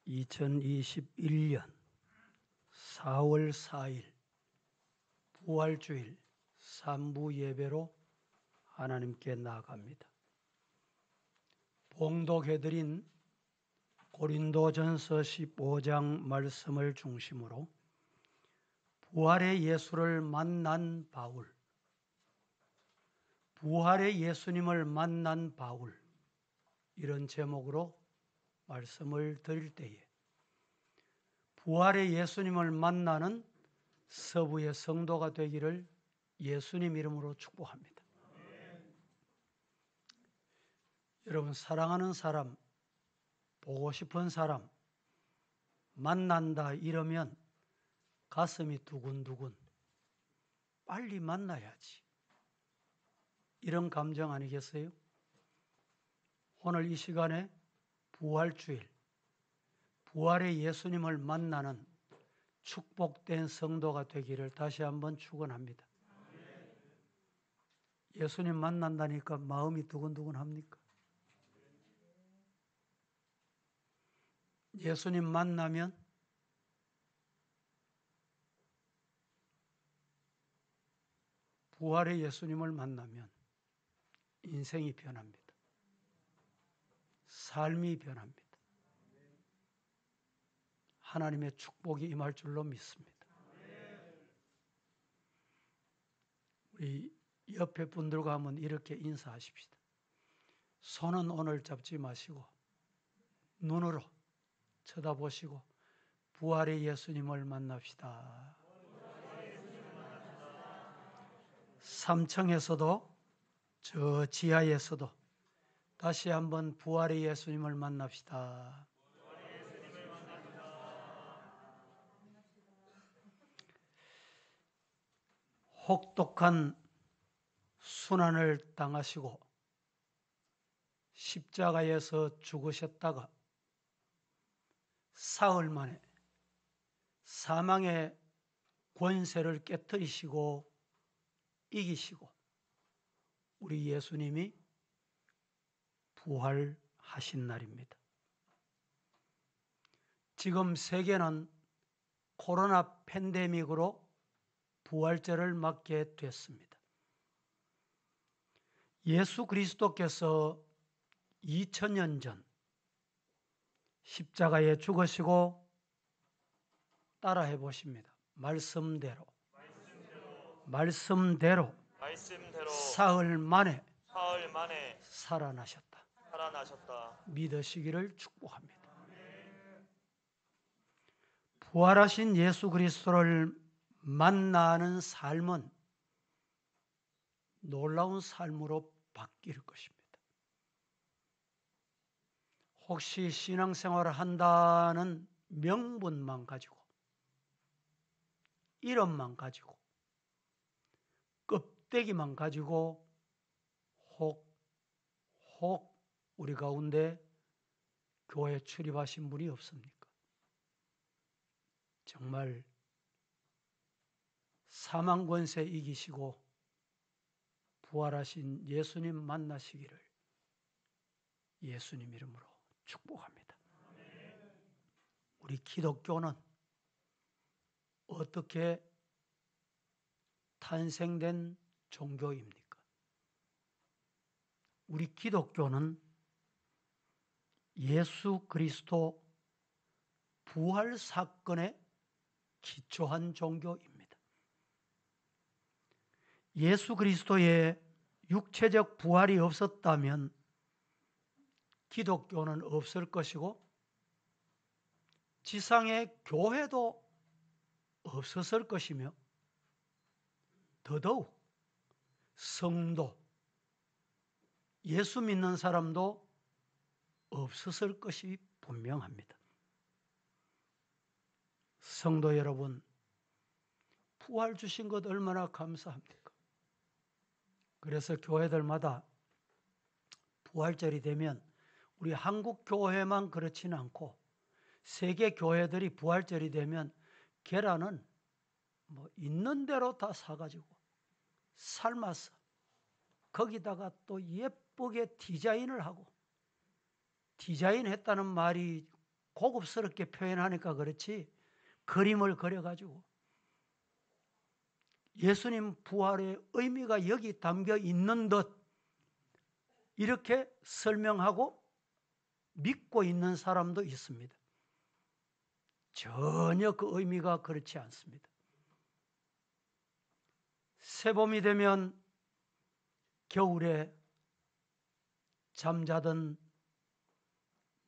2021년 4월 4일 부활주일 3부 예배로 하나님께 나아갑니다. 봉독해드린 고린도전서 15장 말씀을 중심으로 부활의 예수를 만난 바울, 부활의 예수님을 만난 바울, 이런 제목으로 말씀을 드릴 때에 부활의 예수님을 만나는 서부의 성도가 되기를 예수님 이름으로 축복합니다. 여러분, 사랑하는 사람, 보고 싶은 사람 만난다 이러면 가슴이 두근두근, 빨리 만나야지, 이런 감정 아니겠어요? 오늘 이 시간에 부활주일, 부활의 예수님을 만나는 축복된 성도가 되기를 다시 한번 축원합니다. 예수님 만난다니까 마음이 두근두근합니까? 예수님 만나면 부활의 예수님을 만나면 인생이 변합니다. 삶이 변합니다. 하나님의 축복이 임할 줄로 믿습니다. 우리 옆에 분들과 한번 이렇게 인사하십시다. 손은 오늘 잡지 마시고 눈으로 쳐다보시고 부활의 예수님을 만납시다. 3층에서도 저 지하에서도 다시 한번 부활의 예수님을 만납시다. 혹독한 순환을 당하시고 십자가에서 죽으셨다가 사흘 만에 사망의 권세를 깨뜨리시고 이기시고 우리 예수님이 부활하신 날입니다. 지금 세계는 코로나 팬데믹으로 부활절을 맞게 됐습니다. 예수 그리스도께서 2000년 전 십자가에 죽으시고 따라해 보십니다. 말씀대로 사흘 만에 살아나셨다. 믿으시기를 축복합니다. 부활하신 예수 그리스도를 만나는 삶은 놀라운 삶으로 바뀔 것입니다. 혹시 신앙생활을 한다는 명분만 가지고, 이름만 가지고, 껍데기만 가지고 혹 우리 가운데 교회 출입하신 분이 없습니까? 정말 사망 권세 이기시고 부활하신 예수님 만나시기를 예수님 이름으로 축복합니다. 우리 기독교는 어떻게 탄생된 종교입니까? 우리 기독교는 예수 그리스도 부활 사건에 기초한 종교입니다. 예수 그리스도의 육체적 부활이 없었다면 기독교는 없을 것이고 지상의 교회도 없었을 것이며 더더욱 성도, 예수 믿는 사람도 없었을 것이 분명합니다. 성도 여러분, 부활 주신 것 얼마나 감사합니까? 그래서 교회들마다 부활절이 되면 우리 한국 교회만 그렇지는 않고 세계 교회들이 부활절이 되면 계란은 있는 대로 다 사가지고 삶아서 거기다가 또 예쁘게 디자인을 하고, 디자인했다는 말이 고급스럽게 표현하니까 그렇지 그림을 그려가지고 예수님 부활의 의미가 여기 담겨 있는 듯 이렇게 설명하고 믿고 있는 사람도 있습니다. 전혀 그 의미가 그렇지 않습니다. 새봄이 되면 겨울에 잠자던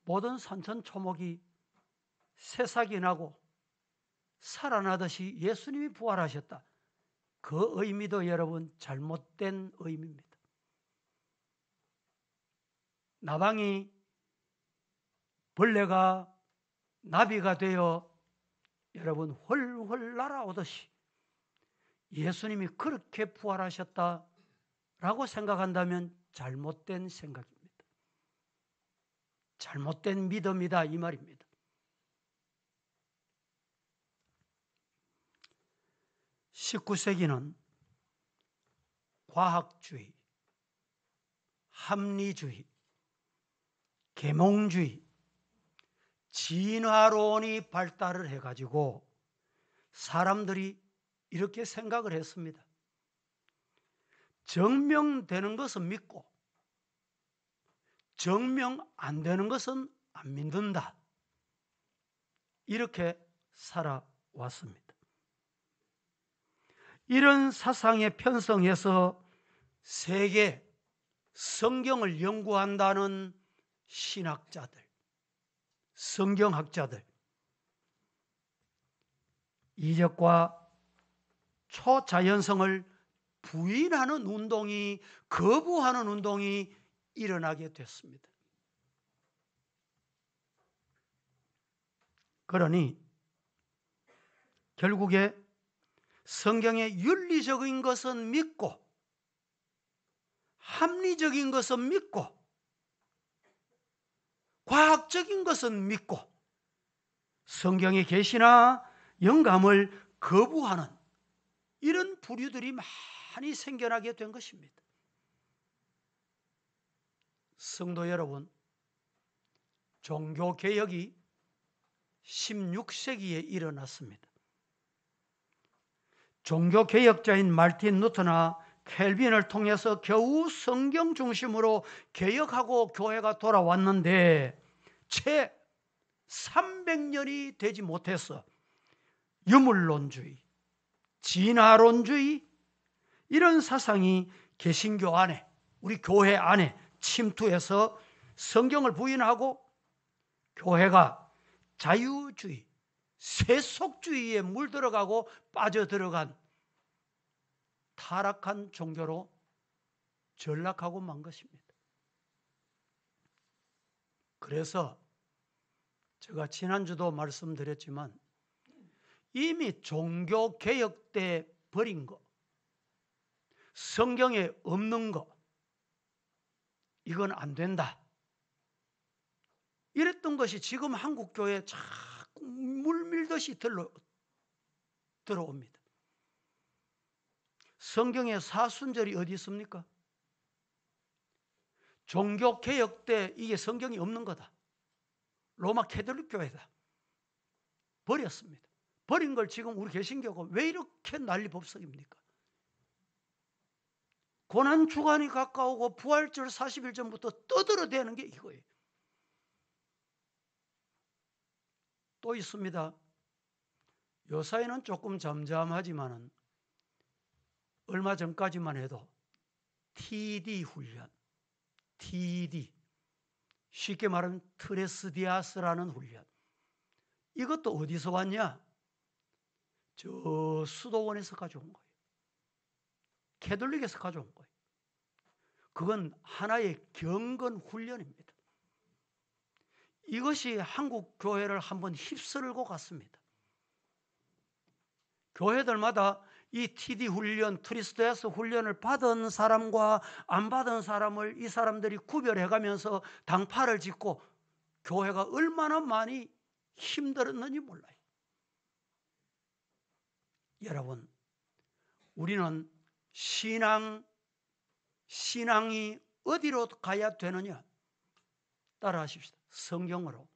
모든 산천초목이 새싹이 나고 살아나듯이 예수님이 부활하셨다. 그 의미도 여러분 잘못된 의미입니다. 나방이 벌레가 나비가 되어 여러분 훨훨 날아오듯이 예수님이 그렇게 부활하셨다라고 생각한다면 잘못된 생각입니다. 잘못된 믿음이다 이 말입니다. (19세기는) 과학주의, 합리주의, 계몽주의, 진화론이 발달을 해가지고 사람들이 이렇게 생각을 했습니다. 증명되는 것은 믿고 증명 안 되는 것은 안 믿는다. 이렇게 살아왔습니다. 이런 사상에 편성해서 세계 성경을 연구한다는 신학자들, 성경학자들, 이적과 초자연성을 부인하는 운동이, 거부하는 운동이 일어나게 됐습니다. 그러니 결국에 성경의 윤리적인 것은 믿고 합리적인 것은 믿고 과학적인 것은 믿고 성경의 계시나 영감을 거부하는 이런 부류들이 많이 생겨나게 된 것입니다. 성도 여러분, 종교개혁이 16세기에 일어났습니다. 종교개혁자인 마르틴 루터나 켈빈을 통해서 겨우 성경 중심으로 개혁하고 교회가 돌아왔는데 채 300년이 되지 못해서 유물론주의, 진화론주의 이런 사상이 개신교 안에, 우리 교회 안에 침투해서 성경을 부인하고 교회가 자유주의, 세속주의에 물들어가고 빠져들어간 타락한 종교로 전락하고 만 것입니다. 그래서 제가 지난주도 말씀드렸지만 이미 종교개혁 때 버린 거, 성경에 없는 거, 이건 안 된다. 이랬던 것이 지금 한국교회에 자꾸 물밀듯이 들어옵니다. 성경에 사순절이 어디 있습니까? 종교개혁 때 이게 성경이 없는 거다. 로마 캐톨릭 교회다. 버렸습니다. 버린 걸 지금 우리 개신교가 왜 이렇게 난리법석입니까? 고난주간이 가까우고 부활절 40일 전부터 떠들어대는 게 이거예요. 또 있습니다. 요사이는 조금 잠잠하지만은 얼마 전까지만 해도 TD 훈련, TD, 쉽게 말하면 트레스디아스라는 훈련, 이것도 어디서 왔냐? 저 수도원에서 가져온 거예요. 캐톨릭에서 가져온 거예요. 그건 하나의 경건 훈련입니다. 이것이 한국 교회를 한번 휩쓸고 갔습니다. 교회들마다 이 TD 훈련, 트리스토야스 훈련을 받은 사람과 안 받은 사람을 이 사람들이 구별해가면서 당파를 짓고 교회가 얼마나 많이 힘들었는지 몰라요. 여러분, 우리는 신앙이 어디로 가야 되느냐? 따라하십시다. 성경으로.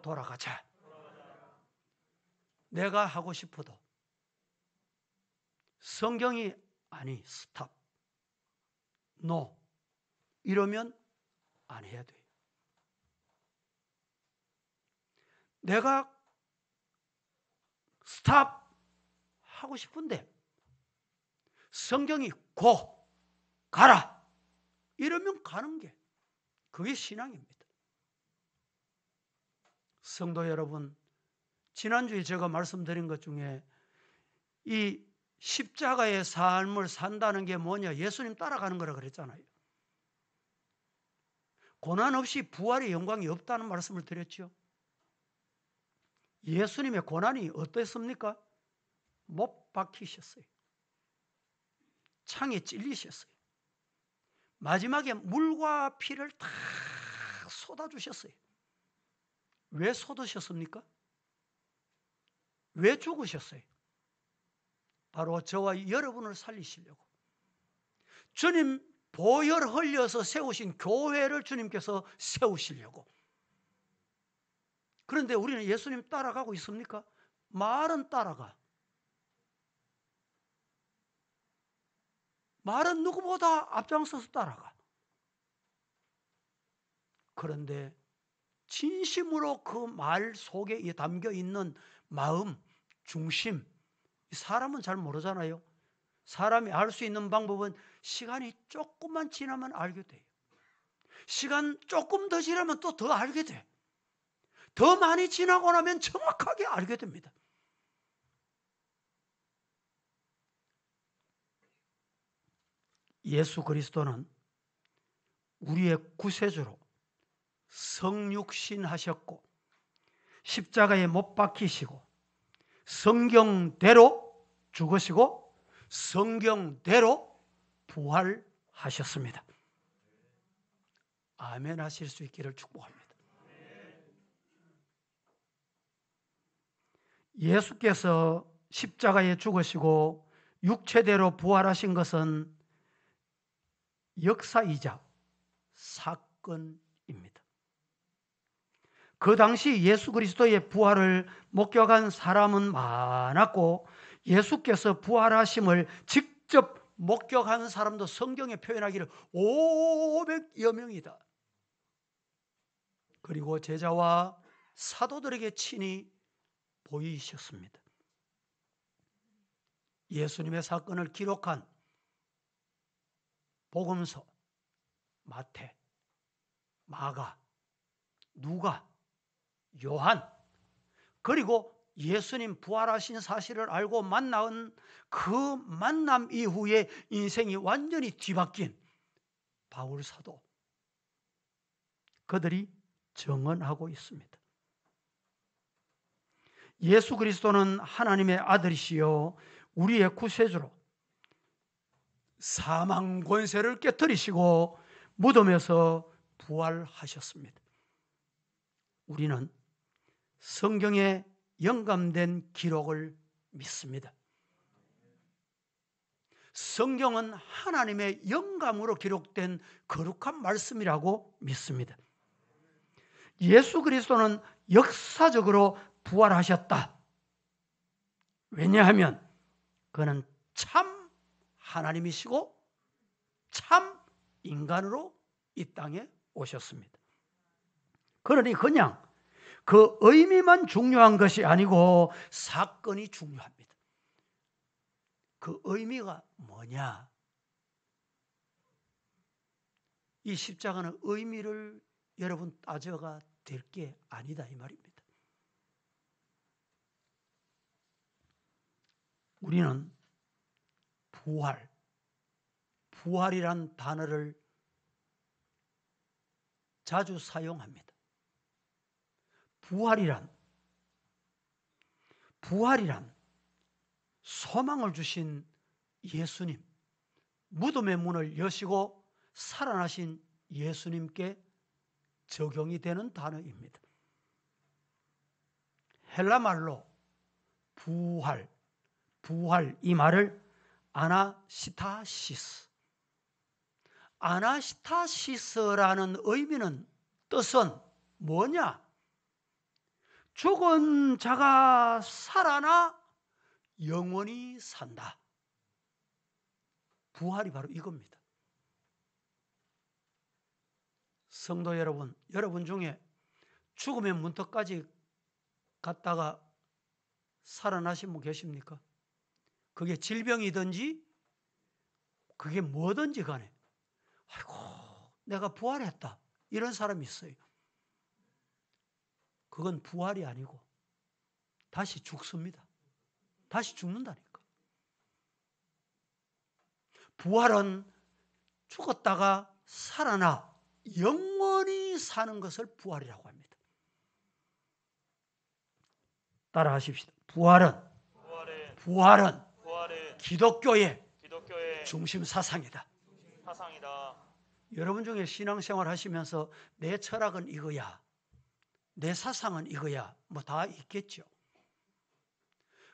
돌아가자. 내가 하고 싶어도 성경이 아니 스탑, 노 이러면 안 해야 돼요. 내가 스탑 하고 싶은데 성경이 고 가라 이러면 가는 게 그게 신앙입니다. 성도 여러분, 지난주에 제가 말씀드린 것 중에 이 십자가의 삶을 산다는 게 뭐냐? 예수님 따라가는 거라 그랬잖아요. 고난 없이 부활의 영광이 없다는 말씀을 드렸죠. 예수님의 고난이 어땠습니까? 못 박히셨어요. 창에 찔리셨어요. 마지막에 물과 피를 다 쏟아주셨어요. 왜 쏟으셨습니까? 왜 죽으셨어요? 바로 저와 여러분을 살리시려고. 주님 보혈 흘려서 세우신 교회를 주님께서 세우시려고. 그런데 우리는 예수님 따라가고 있습니까? 말은 따라가. 말은 누구보다 앞장서서 따라가. 그런데 진심으로 그 말 속에 담겨 있는 마음, 중심, 사람은 잘 모르잖아요. 사람이 알 수 있는 방법은 시간이 조금만 지나면 알게 돼요. 시간 조금 더 지나면 또 더 알게 돼. 더 많이 지나고 나면 정확하게 알게 됩니다. 예수 그리스도는 우리의 구세주로 성육신 하셨고 십자가에 못 박히시고 성경대로 죽으시고 성경대로 부활하셨습니다. 아멘 하실 수 있기를 축복합니다. 예수께서 십자가에 죽으시고 육체대로 부활하신 것은 역사이자 사건입니다. 그 당시 예수 그리스도의 부활을 목격한 사람은 많았고 예수께서 부활하심을 직접 목격한 사람도 성경에 표현하기를 500여 명이다. 그리고 제자와 사도들에게 친히 보이셨습니다. 예수님의 사건을 기록한 복음서, 마태, 마가, 누가, 요한, 그리고 예수님 부활하신 사실을 알고 만난 그 만남 이후에 인생이 완전히 뒤바뀐 바울 사도, 그들이 증언하고 있습니다. 예수 그리스도는 하나님의 아들이시요 우리의 구세주로 사망 권세를 깨뜨리시고 무덤에서 부활하셨습니다. 우리는 성경에 영감된 기록을 믿습니다. 성경은 하나님의 영감으로 기록된 거룩한 말씀이라고 믿습니다. 예수 그리스도는 역사적으로 부활하셨다. 왜냐하면 그는 참 하나님이시고 참 인간으로 이 땅에 오셨습니다. 그러니 그냥 그 의미만 중요한 것이 아니고 사건이 중요합니다. 그 의미가 뭐냐? 이 십자가는 의미를 여러분 따져가 될 게 아니다 이 말입니다. 우리는 부활이란 단어를 자주 사용합니다. 부활이란 소망을 주신 예수님, 무덤의 문을 여시고 살아나신 예수님께 적용이 되는 단어입니다. 헬라말로 부활 이 말을 아나시타시스라는 뜻은 뭐냐? 죽은 자가 살아나 영원히 산다. 부활이 바로 이겁니다. 성도 여러분, 여러분 중에 죽음의 문턱까지 갔다가 살아나신 분 계십니까? 그게 질병이든지 그게 뭐든지 간에 아이고 내가 부활했다 이런 사람이 있어요. 그건 부활이 아니고 다시 죽습니다. 다시 죽는다니까. 부활은 죽었다가 살아나 영원히 사는 것을 부활이라고 합니다. 따라 하십시다. 부활은 기독교의 중심 사상이다. 여러분 중에 신앙생활 하시면서 내 철학은 이거야, 내 사상은 이거야, 뭐 다 있겠죠.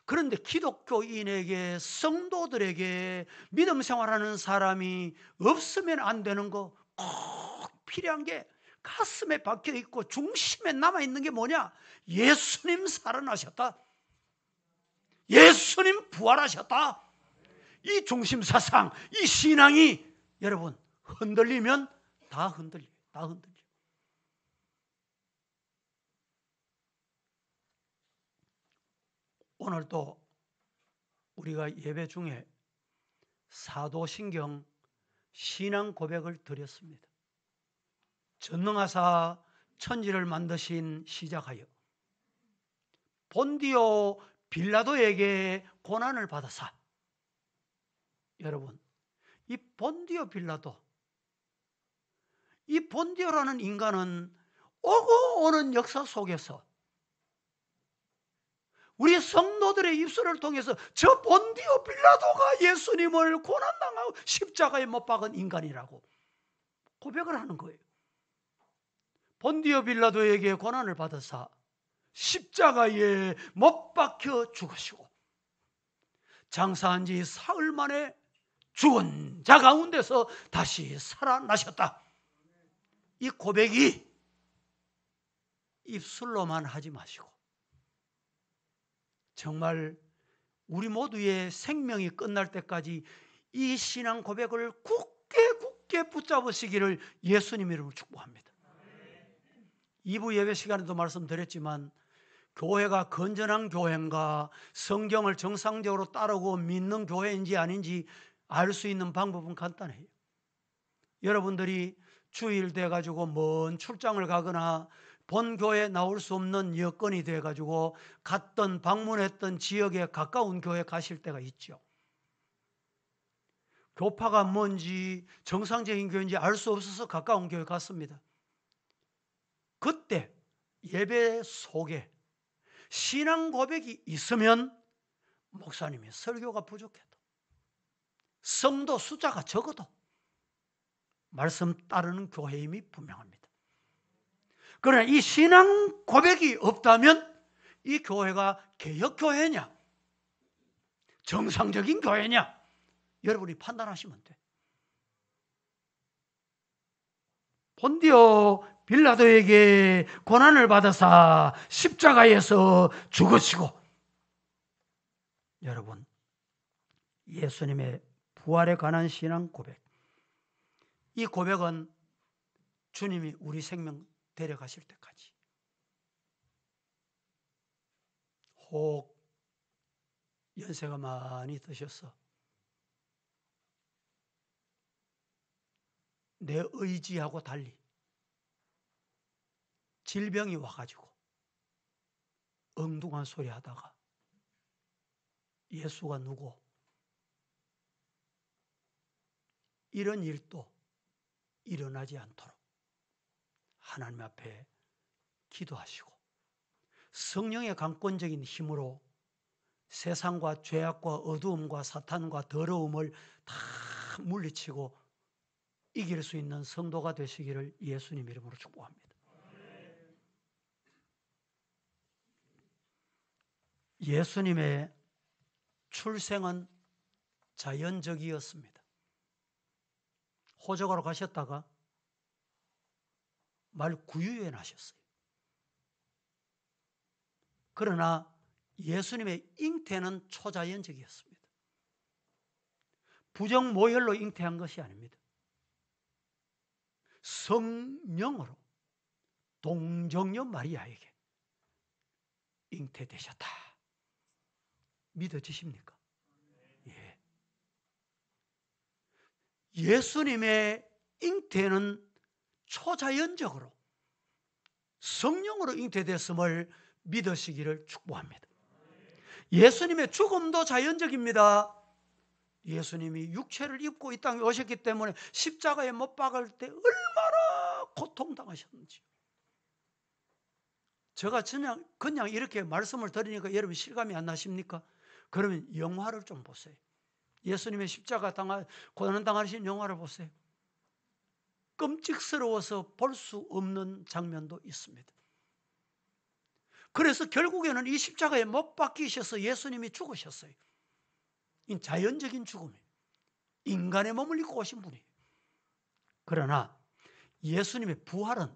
그런데 기독교인에게, 성도들에게 믿음 생활하는 사람이 없으면 안 되는 거 꼭 필요한 게 가슴에 박혀 있고 중심에 남아 있는 게 뭐냐? 예수님 살아나셨다. 예수님 부활하셨다. 이 중심 사상, 이 신앙이 여러분 흔들리면 다 흔들려요. 다 흔들려요. 오늘도 우리가 예배 중에 사도신경 신앙 고백을 드렸습니다. 전능하사 천지를 만드신 시작하여 본디오 빌라도에게 고난을 받으사. 여러분, 이 본디오 빌라도, 이 본디오라는 인간은 오고 오는 역사 속에서 우리 성도들의 입술을 통해서 저 본디오 빌라도가 예수님을 고난당하고 십자가에 못 박은 인간이라고 고백을 하는 거예요. 본디오 빌라도에게 고난을 받으사 십자가에 못 박혀 죽으시고 장사한 지 사흘 만에 죽은 자 가운데서 다시 살아나셨다. 이 고백이 입술로만 하지 마시고 정말 우리 모두의 생명이 끝날 때까지 이 신앙 고백을 굳게 붙잡으시기를 예수님 이름으로 축복합니다. 2부 예배 시간에도 말씀드렸지만 교회가 건전한 교회인가, 성경을 정상적으로 따르고 믿는 교회인지 아닌지 알 수 있는 방법은 간단해요. 여러분들이 주일 돼가지고 먼 출장을 가거나 본 교회에 나올 수 없는 여건이 돼가지고 갔던 방문했던 지역에 가까운 교회 가실 때가 있죠. 교파가 뭔지 정상적인 교회인지 알 수 없어서 가까운 교회 갔습니다. 그때 예배 속에 신앙 고백이 있으면 목사님이 설교가 부족해도 성도 숫자가 적어도 말씀 따르는 교회임이 분명합니다. 그러나 이 신앙 고백이 없다면 이 교회가 개혁교회냐 정상적인 교회냐 여러분이 판단하시면 돼. 본디오 빌라도에게 고난을 받아서 십자가에서 죽으시고 여러분 예수님의 부활에 관한 신앙 고백, 이 고백은 주님이 우리 생명 데려가실 때까지 혹 연세가 많이 드셔서 내 의지하고 달리 질병이 와가지고 엉뚱한 소리 하다가 예수가 누구 이런 일도 일어나지 않도록 하나님 앞에 기도하시고 성령의 강권적인 힘으로 세상과 죄악과 어두움과 사탄과 더러움을 다 물리치고 이길 수 있는 성도가 되시기를 예수님 이름으로 축복합니다. 예수님의 출생은 자연적이었습니다. 호적으로 가셨다가 말 9유에 나셨어요. 그러나 예수님의 잉태는 초자연적이었습니다. 부정모혈로 잉태한 것이 아닙니다. 성령으로 동정녀 마리아에게 잉태되셨다. 믿어지십니까? 예. 예수님의 잉태는 초자연적으로 성령으로 잉태됐음을 믿으시기를 축복합니다. 예수님의 죽음도 자연적입니다. 예수님이 육체를 입고 이 땅에 오셨기 때문에 십자가에 못 박을 때 얼마나 고통당하셨는지. 제가 그냥 이렇게 말씀을 드리니까 여러분 실감이 안 나십니까? 그러면 영화를 좀 보세요. 예수님의 십자가 고난당하신 영화를 보세요. 끔찍스러워서 볼 수 없는 장면도 있습니다. 그래서 결국에는 이 십자가에 못 박히셔서 예수님이 죽으셨어요. 이 자연적인 죽음이에요. 인간의 몸을 입고 오신 분이에요. 그러나 예수님의 부활은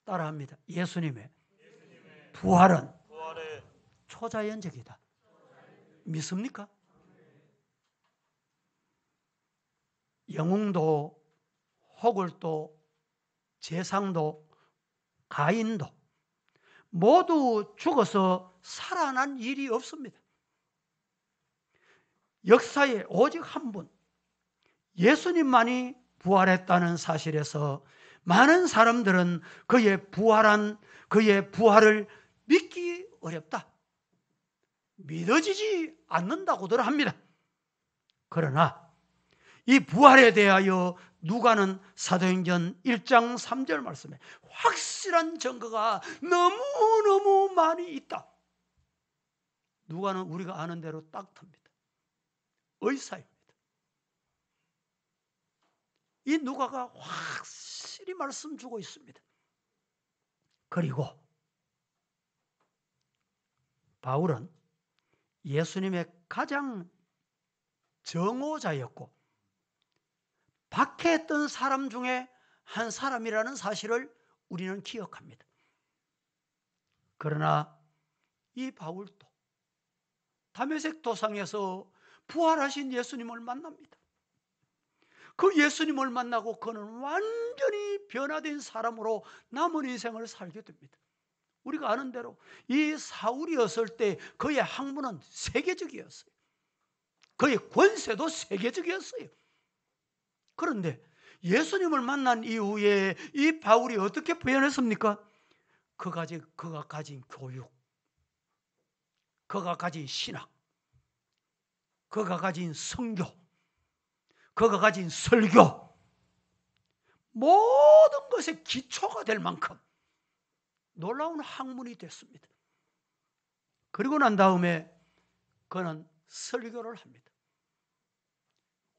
따라합니다. 예수님의 부활은 초자연적이다. 믿습니까? 영웅도 호굴도 제상도 가인도 모두 죽어서 살아난 일이 없습니다. 역사에 오직 한 분, 예수님만이 부활했다는 사실에서 많은 사람들은 그의 부활을 믿기 어렵다. 믿어지지 않는다고들 합니다. 그러나 이 부활에 대하여 누가는 사도행전 1장 3절 말씀에 확실한 증거가 너무너무 많이 있다. 누가는 우리가 아는 대로 닥터입니다. 의사입니다. 이 누가가 확실히 말씀 주고 있습니다. 그리고 바울은 예수님의 가장 정오자였고 박해했던 사람 중에 한 사람이라는 사실을 우리는 기억합니다. 그러나 이 바울도 다메섹 도상에서 부활하신 예수님을 만납니다. 그 예수님을 만나고 그는 완전히 변화된 사람으로 남은 인생을 살게 됩니다. 우리가 아는 대로 이 사울이었을 때 그의 학문은 세계적이었어요. 그의 권세도 세계적이었어요. 그런데 예수님을 만난 이후에 이 바울이 어떻게 변했습니까? 그가 가진 교육, 그가 가진 신학, 그가 가진 성교, 그가 가진 설교, 모든 것의 기초가 될 만큼 놀라운 학문이 됐습니다. 그리고 난 다음에 그는 설교를 합니다.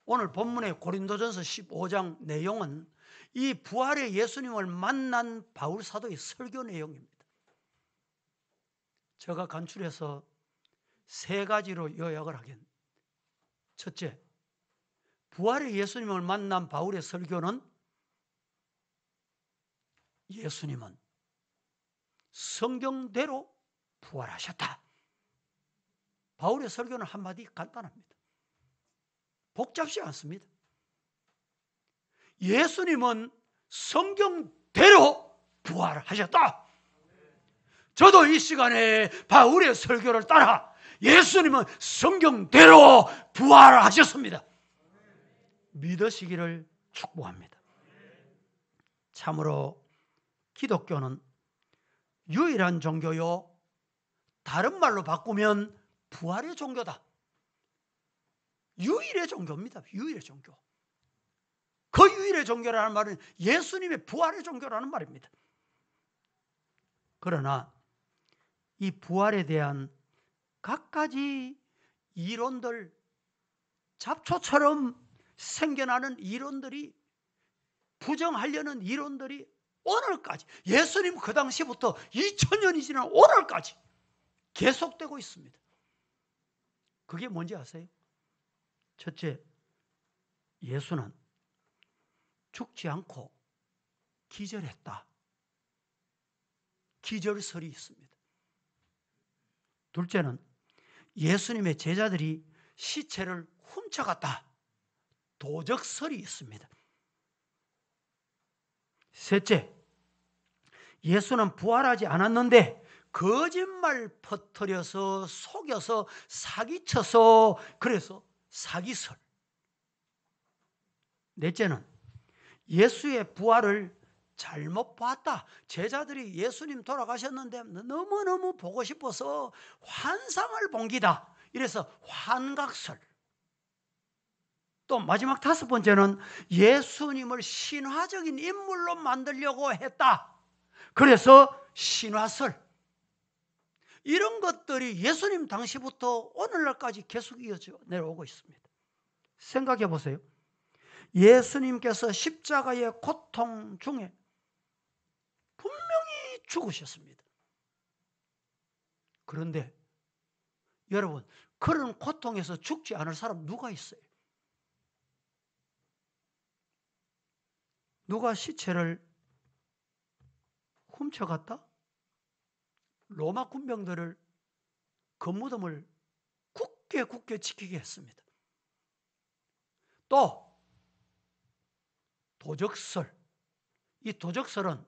오늘 본문의 고린도전서 15장 내용은 이 부활의 예수님을 만난 바울 사도의 설교 내용입니다. 제가 간추려서 세 가지로 요약을 하겠습니다. 첫째, 부활의 예수님을 만난 바울의 설교는 예수님은 성경대로 부활하셨다. 바울의 설교는 한마디 간단합니다. 복잡지 않습니다. 예수님은 성경대로 부활하셨다. 저도 이 시간에 바울의 설교를 따라 예수님은 성경대로 부활하셨습니다. 믿으시기를 축복합니다. 참으로 기독교는 유일한 종교요, 다른 말로 바꾸면 부활의 종교다. 유일의 종교입니다. 유일의 종교. 그 유일의 종교라는 말은 예수님의 부활의 종교라는 말입니다. 그러나 이 부활에 대한 갖가지 이론들, 잡초처럼 생겨나는 이론들이, 부정하려는 이론들이 오늘까지, 예수님 그 당시부터 2000년이 지난 오늘까지 계속되고 있습니다. 그게 뭔지 아세요? 첫째, 예수는 죽지 않고 기절했다. 기절설이 있습니다. 둘째는 예수님의 제자들이 시체를 훔쳐갔다. 도적설이 있습니다. 셋째, 예수는 부활하지 않았는데 거짓말 퍼뜨려서 속여서 사기쳐서 그래서 사기설. 넷째는 예수의 부활을 잘못 봤다. 제자들이 예수님 돌아가셨는데 너무너무 보고 싶어서 환상을 본 기다. 이래서 환각설. 또 마지막 다섯 번째는 예수님을 신화적인 인물로 만들려고 했다. 그래서 신화설. 이런 것들이 예수님 당시부터 오늘날까지 계속 이어져 내려오고 있습니다. 생각해 보세요. 예수님께서 십자가의 고통 중에 분명히 죽으셨습니다. 그런데 여러분, 그런 고통에서 죽지 않을 사람 누가 있어요? 누가 시체를 훔쳐갔다? 로마 군병들을 그 무덤을 굳게 지키게 했습니다. 또 도적설. 이 도적설은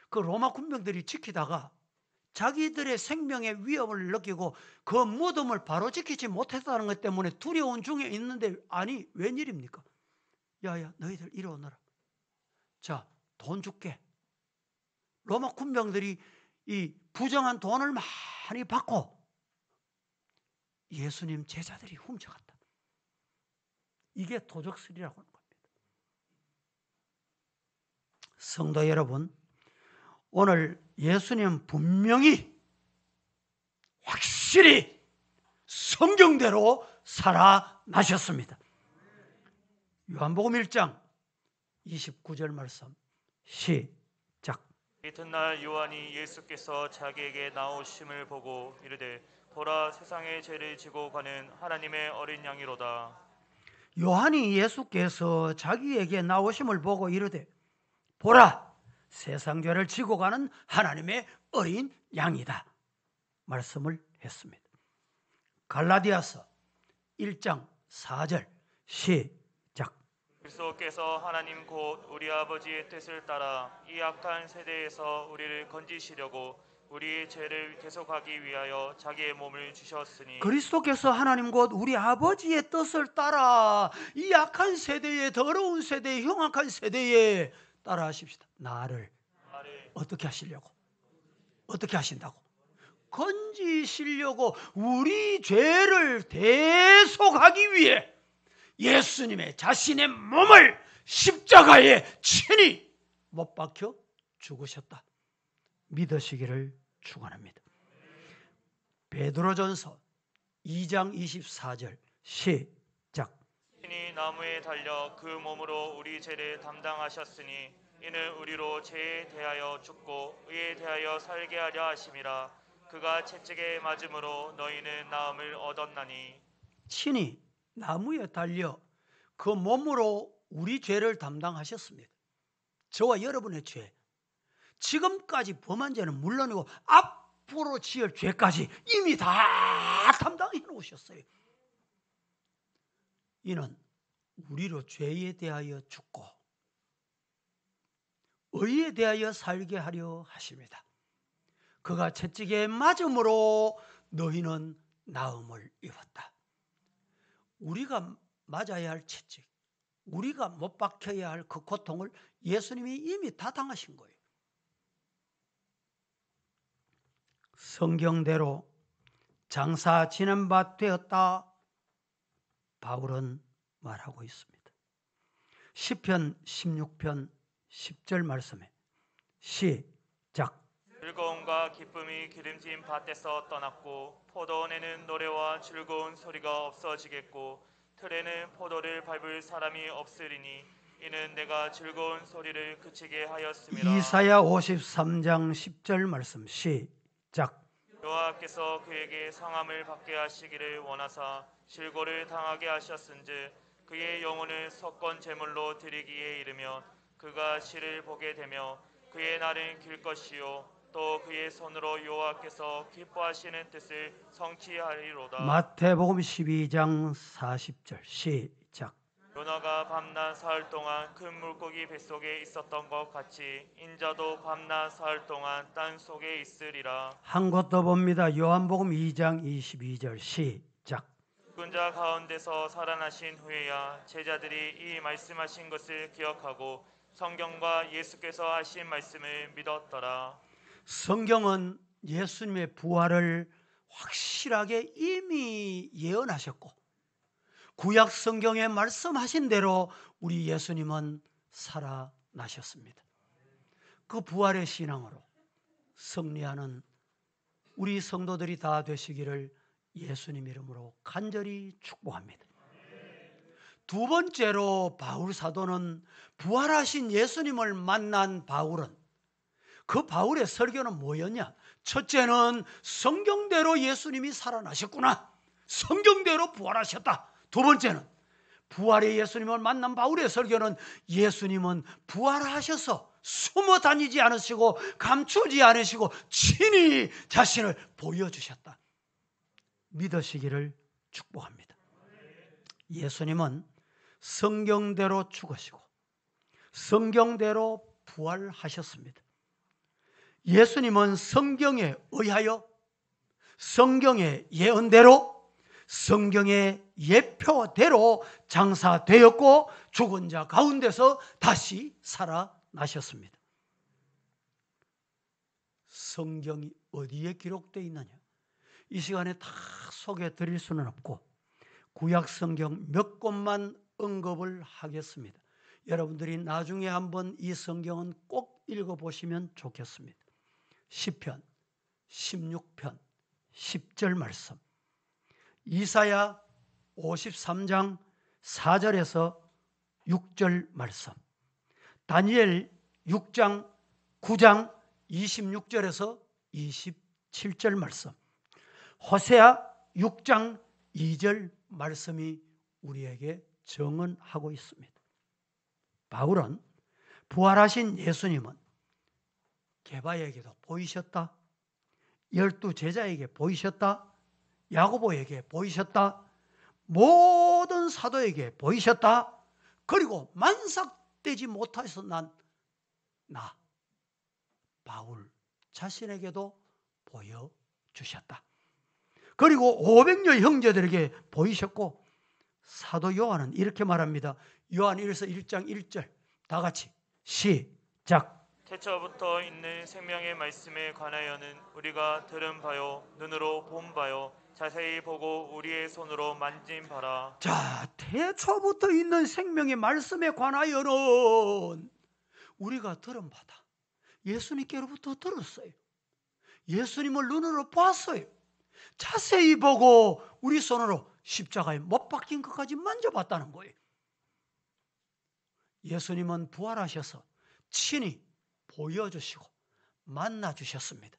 그 로마 군병들이 지키다가 자기들의 생명의 위협을 느끼고 그 무덤을 바로 지키지 못했다는 것 때문에 두려운 중에 있는데, 아니 웬일입니까? 야야, 너희들 이리 오너라. 자, 돈 줄게. 로마 군병들이 이 부정한 돈을 많이 받고 예수님 제자들이 훔쳐갔다. 이게 도적설이라고 하는 겁니다. 성도 여러분, 오늘 예수님 분명히 확실히 성경대로 살아나셨습니다. 요한복음 1장 29절 말씀 시작. 이튿날 요한이 예수께서 자기에게 나오심을 보고 이르되 보라, 세상의 죄를 지고 가는 하나님의 어린 양이로다. 요한이 예수께서 자기에게 나오심을 보고 이르되 보라, 세상 죄를 지고 가는 하나님의 어린 양이다 말씀을 했습니다. 갈라디아서 1장 4절 시작. 그리스도께서 하나님 곧 우리 아버지의 뜻을 따라 이 악한 세대에서 우리를 건지시려고 우리의 죄를 대속하기 위하여 자기의 몸을 주셨으니, 그리스도께서 하나님 곧 우리 아버지의 뜻을 따라 이 악한 세대에, 더러운 세대에, 흉악한 세대에 따라 하십시다. 나를 어떻게 하시려고? 어떻게 하신다고? 건지시려고 우리 죄를 대속하기 위해 예수님의 자신의 몸을 십자가에 친히 못 박혀 죽으셨다. 믿으시기를 축원합니다. 베드로전서 2장 24절 시작. 신이 나무에 달려 그 몸으로 우리 죄를 담당하셨으니 이는 우리로 죄에 대하여 죽고 의에 대하여 살게 하려 하심이라. 그가 채찍에 맞음으로 너희는 나음을 얻었나니. 친히 나무에 달려 그 몸으로 우리 죄를 담당하셨습니다. 저와 여러분의 죄, 지금까지 범한 죄는 물론이고 앞으로 지을 죄까지 이미 다 담당해 놓으셨어요. 이는 우리로 죄에 대하여 죽고 의에 대하여 살게 하려 하십니다. 그가 채찍에 맞음으로 너희는 나음을 입었다. 우리가 맞아야 할 채찍, 우리가 못 박혀야 할 그 고통을 예수님이 이미 다 당하신 거예요. 성경대로 장사 지낸 바 되었다, 바울은 말하고 있습니다. 시편 16편 10절 말씀에 시작. 즐거움과 기쁨이 기름진 밭에서 떠났고 포도원에는 노래와 즐거운 소리가 없어지겠고 틀에는 포도를 밟을 사람이 없으리니 이는 내가 즐거운 소리를 그치게 하였음이라. 이사야 53장 10절 말씀 시작. 여호와께서 그에게 상함을 받게 하시기를 원하사 실고를 당하게 하셨은즉 그의 영혼을 석권 제물로 드리기에 이르면 그가 실을 보게 되며 그의 날은 길 것이요 또 그의 손으로 여호와께서 기뻐하시는 뜻을 성취하리로다. 마태복음 12장 40절 시작. 요나가 밤낮 사흘 동안 큰 물고기 뱃속에 있었던 것 같이 인자도 밤낮 사흘 동안 땅 속에 있으리라. 한 곳 더 봅니다. 요한복음 2장 22절 시작. 죽은 자 가운데서 살아나신 후에야 제자들이 이 말씀하신 것을 기억하고 성경과 예수께서 하신 말씀을 믿었더라. 성경은 예수님의 부활을 확실하게 이미 예언하셨고 구약 성경에 말씀하신 대로 우리 예수님은 살아나셨습니다. 그 부활의 신앙으로 승리하는 우리 성도들이 다 되시기를 예수님 이름으로 간절히 축복합니다. 두 번째로 바울 사도는 부활하신 예수님을 만난 바울은 그 바울의 설교는 뭐였냐? 첫째는 성경대로 예수님이 살아나셨구나. 성경대로 부활하셨다. 두 번째는 부활의 예수님을 만난 바울의 설교는 예수님은 부활하셔서 숨어 다니지 않으시고 감추지 않으시고 친히 자신을 보여주셨다. 믿으시기를 축복합니다. 예수님은 성경대로 죽으시고 성경대로 부활하셨습니다. 예수님은 성경에 의하여 성경의 예언대로 성경의 예표대로 장사되었고 죽은 자 가운데서 다시 살아나셨습니다. 성경이 어디에 기록되어 있느냐? 이 시간에 다 소개해 드릴 수는 없고 구약 성경 몇 곳만 언급을 하겠습니다. 여러분들이 나중에 한번 이 성경은 꼭 읽어보시면 좋겠습니다. 시편 16편 10절 말씀, 이사야 53장 4절에서 6절 말씀, 다니엘 6장 9장 26절에서 27절 말씀, 호세아 6장 2절 말씀이 우리에게 증언하고 있습니다. 바울은 부활하신 예수님은 게바에게도 보이셨다, 12 제자에게 보이셨다, 야고보에게 보이셨다, 모든 사도에게 보이셨다, 그리고 만삭되지 못해서 난 나 바울 자신에게도 보여주셨다. 그리고 500여 형제들에게 보이셨고 사도 요한은 이렇게 말합니다. 요한 1서 1장 1절 다 같이 시작. 태초부터 있는 생명의 말씀에 관하여는 우리가 들은 바요 눈으로 본 바요 자세히 보고 우리의 손으로 만진 바라. 자, 태초부터 있는 생명의 말씀에 관하여는 우리가 들은 바다. 예수님께로부터 들었어요. 예수님을 눈으로 봤어요. 자세히 보고 우리 손으로 십자가에 못 박힌 것까지 만져봤다는 거예요. 예수님은 부활하셔서 친히 보여주시고 만나주셨습니다.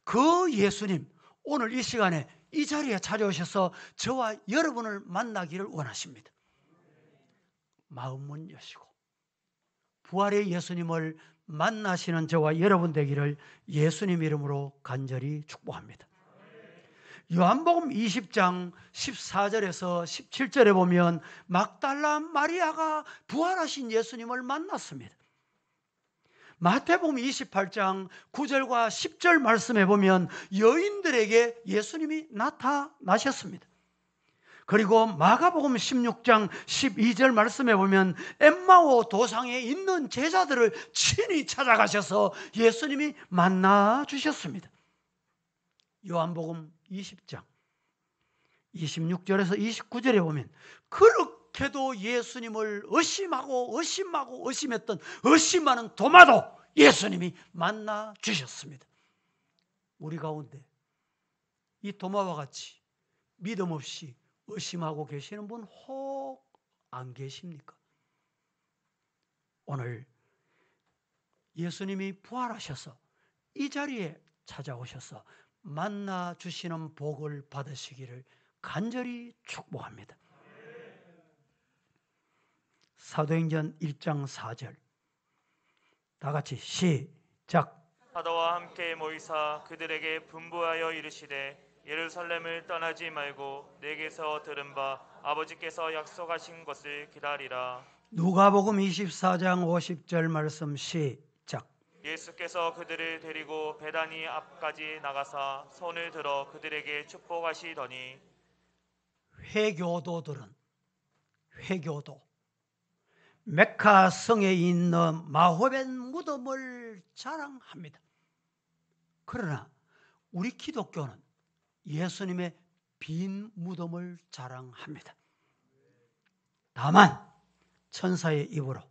그 예수님 오늘 이 시간에 이 자리에 찾아오셔서 저와 여러분을 만나기를 원하십니다. 마음문 여시고 부활의 예수님을 만나시는 저와 여러분 되기를 예수님 이름으로 간절히 축복합니다. 요한복음 20장 14절에서 17절에 보면 막달라 마리아가 부활하신 예수님을 만났습니다. 마태복음 28장 9절과 10절 말씀에 보면 여인들에게 예수님이 나타나셨습니다. 그리고 마가복음 16장 12절 말씀에 보면 엠마오 도상에 있는 제자들을 친히 찾아가셔서 예수님이 만나 주셨습니다. 요한복음 20장 26절에서 29절에 보면 그렇게도 예수님을 의심했던 의심하는 도마도 예수님이 만나 주셨습니다. 우리 가운데 이 도마와 같이 믿음 없이 의심하고 계시는 분 혹 안 계십니까? 오늘 예수님이 부활하셔서 이 자리에 찾아오셔서 만나 주시는 복을 받으시기를 간절히 축복합니다. 사도행전 1장 4절 다 같이 시작. 사도와 함께 모이사 그들에게 분부하여 이르시되 예루살렘을 떠나지 말고 내게서 들은 바 아버지께서 약속하신 것을 기다리라. 누가복음 24장 50절 말씀 시작. 예수께서 그들을 데리고 베다니 앞까지 나가사 손을 들어 그들에게 축복하시더니 회교도 메카 성에 있는 마호벳 무덤을 자랑합니다. 그러나 우리 기독교는 예수님의 빈 무덤을 자랑합니다. 다만 천사의 입으로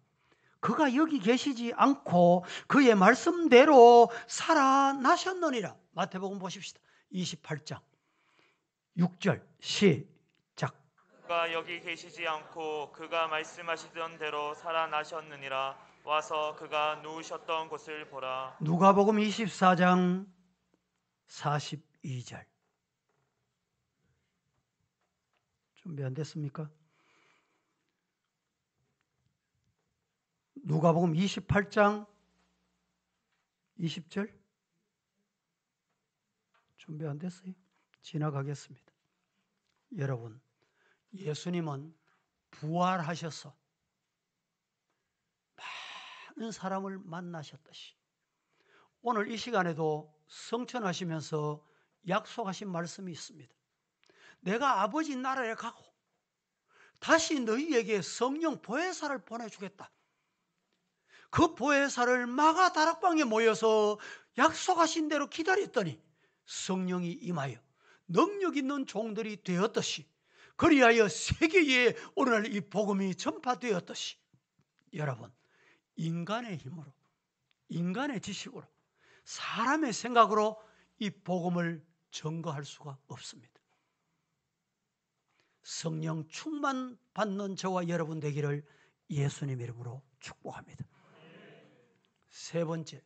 그가 여기 계시지 않고 그의 말씀대로 살아나셨느니라. 마태복음 보십시다. 28장 6절 시작. 그가 여기 계시지 않고 그가 말씀하시던 대로 살아나셨느니라. 와서 그가 누우셨던 곳을 보라. 누가복음 24장 42절. 준비 안 됐습니까? 누가복음 28장 20절. 준비 안 됐어요? 지나가겠습니다. 여러분, 예수님은 부활하셔서 많은 사람을 만나셨듯이 오늘 이 시간에도 성천하시면서 약속하신 말씀이 있습니다. 내가 아버지 나라에 가고 다시 너희에게 성령 보혜사를 보내주겠다. 그 보혜사를 마가 다락방에 모여서 약속하신 대로 기다렸더니 성령이 임하여 능력 있는 종들이 되었듯이 그리하여 세계에 오늘날 이 복음이 전파되었듯이 여러분, 인간의 힘으로, 인간의 지식으로, 사람의 생각으로 이 복음을 증거할 수가 없습니다. 성령 충만 받는 저와 여러분 되기를 예수님 이름으로 축복합니다. 세 번째,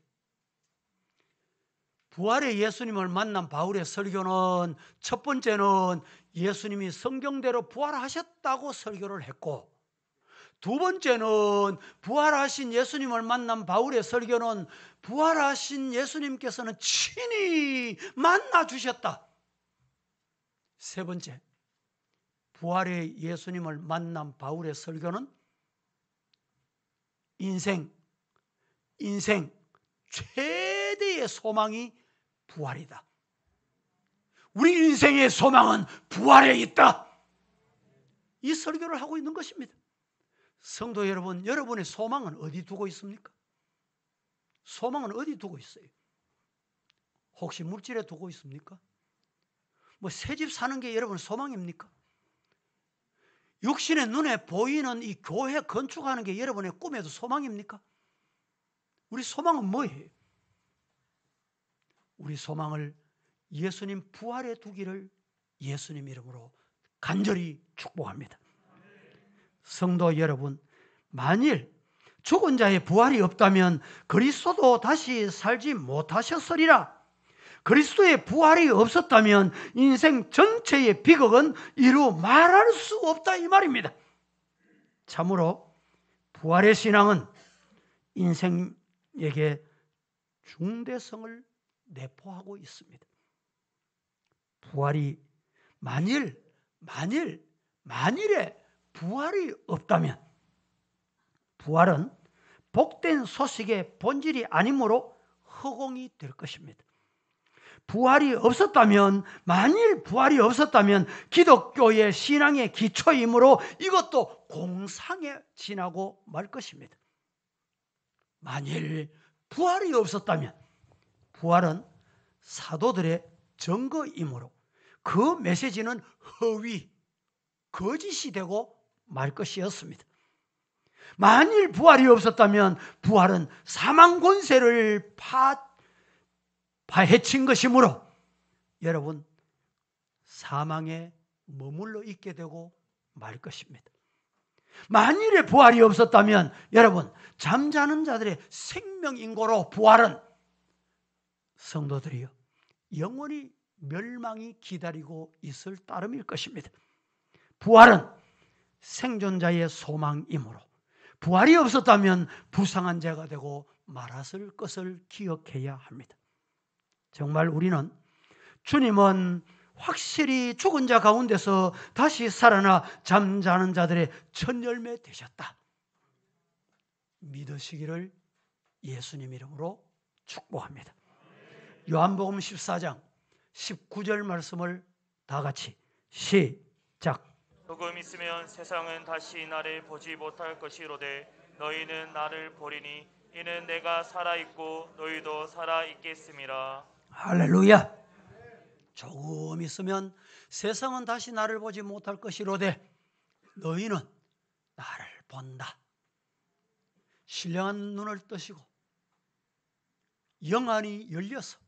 부활의 예수님을 만난 바울의 설교는 첫 번째는 예수님이 성경대로 부활하셨다고 설교를 했고, 두 번째는 부활하신 예수님을 만난 바울의 설교는 부활하신 예수님께서는 친히 만나 주셨다. 세 번째, 부활의 예수님을 만난 바울의 설교는 인생 최대의 소망이 부활이다. 우리 인생의 소망은 부활에 있다. 이 설교를 하고 있는 것입니다. 성도 여러분, 여러분의 소망은 어디 두고 있습니까? 소망은 어디 두고 있어요? 혹시 물질에 두고 있습니까? 뭐 새 집 사는 게 여러분 소망입니까? 육신의 눈에 보이는 이 교회 건축하는 게 여러분의 꿈에도 소망입니까? 우리 소망은 뭐예요? 우리 소망을 예수님 부활에 두기를 예수님 이름으로 간절히 축복합니다. 성도 여러분, 만일 죽은 자의 부활이 없다면 그리스도도 다시 살지 못하셨으리라. 그리스도의 부활이 없었다면 인생 전체의 비극은 이루 말할 수 없다 이 말입니다. 참으로 부활의 신앙은 인생에게 중대성을 내포하고 있습니다. 부활이 만일에 부활이 없다면 부활은 복된 소식의 본질이 아니므로 허공이 될 것입니다. 부활이 없었다면, 만일 부활이 없었다면 기독교의 신앙의 기초이므로 이것도 공상에 지나고 말 것입니다. 만일 부활이 없었다면 부활은 사도들의 증거이므로 그 메시지는 허위, 거짓이 되고 말 것이었습니다. 만일 부활이 없었다면 부활은 사망 권세를 파헤친 것이므로 여러분 사망에 머물러 있게 되고 말 것입니다. 만일에 부활이 없었다면 여러분 잠자는 자들의 생명인고로 부활은 성도들이요 영원히 멸망이 기다리고 있을 따름일 것입니다. 부활은 생존자의 소망이므로 부활이 없었다면 부상한 자가 되고 말았을 것을 기억해야 합니다. 정말 우리는 주님은 확실히 죽은 자 가운데서 다시 살아나 잠자는 자들의 첫 열매 되셨다. 믿으시기를 예수님 이름으로 축복합니다. 요한복음 14장 19절 말씀을 다 같이 시작. 조금 있으면 세상은 다시 나를 보지 못할 것이로되 너희는 나를 보리니 이는 내가 살아있고 너희도 살아있겠음이라. 할렐루야. 조금 있으면 세상은 다시 나를 보지 못할 것이로되 너희는 나를 본다. 신령한 눈을 뜨시고 영안이 열려서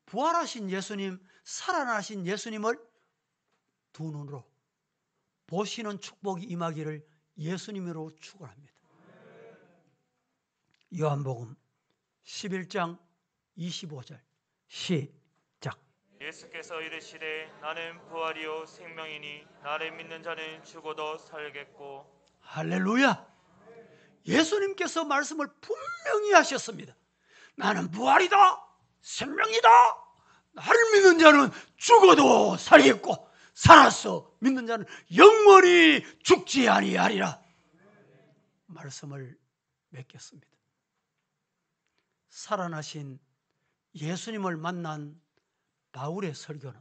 부활하신 예수님, 살아나신 예수님을 두 눈으로 보시는 축복이 임하기를 예수님으로 축원합니다. 요한복음 11장 25절 시작. 예수께서 이르시되 나는 부활이요 생명이니 나를 믿는 자는 죽어도 살겠고. 할렐루야. 예수님께서 말씀을 분명히 하셨습니다. 나는 부활이다, 생명이다. 나를 믿는 자는 죽어도 살겠고 살아서 믿는 자는 영원히 죽지 아니하리라. 말씀을 맺겠습니다. 살아나신 예수님을 만난 바울의 설교는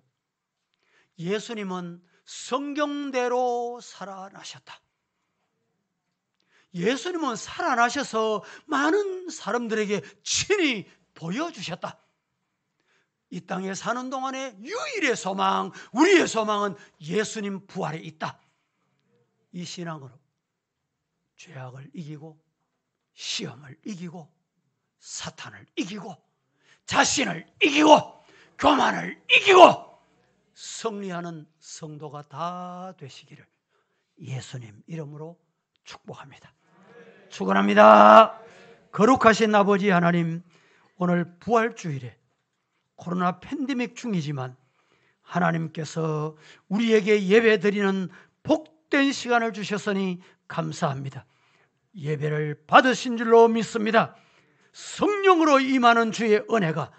예수님은 성경대로 살아나셨다. 예수님은 살아나셔서 많은 사람들에게 친히 보여주셨다. 이 땅에 사는 동안에 유일의 소망, 우리의 소망은 예수님 부활에 있다. 이 신앙으로 죄악을 이기고 시험을 이기고 사탄을 이기고 자신을 이기고 교만을 이기고 승리하는 성도가 다 되시기를 예수님 이름으로 축복합니다. 축원합니다. 거룩하신 아버지 하나님, 오늘 부활주일에 코로나 팬데믹 중이지만 하나님께서 우리에게 예배드리는 복된 시간을 주셨으니 감사합니다. 예배를 받으신 줄로 믿습니다. 성령으로 임하는 주의 은혜가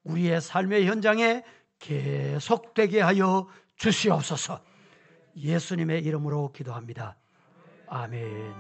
우리의 삶의 현장에 계속되게 하여 주시옵소서. 예수님의 이름으로 기도합니다. 아멘.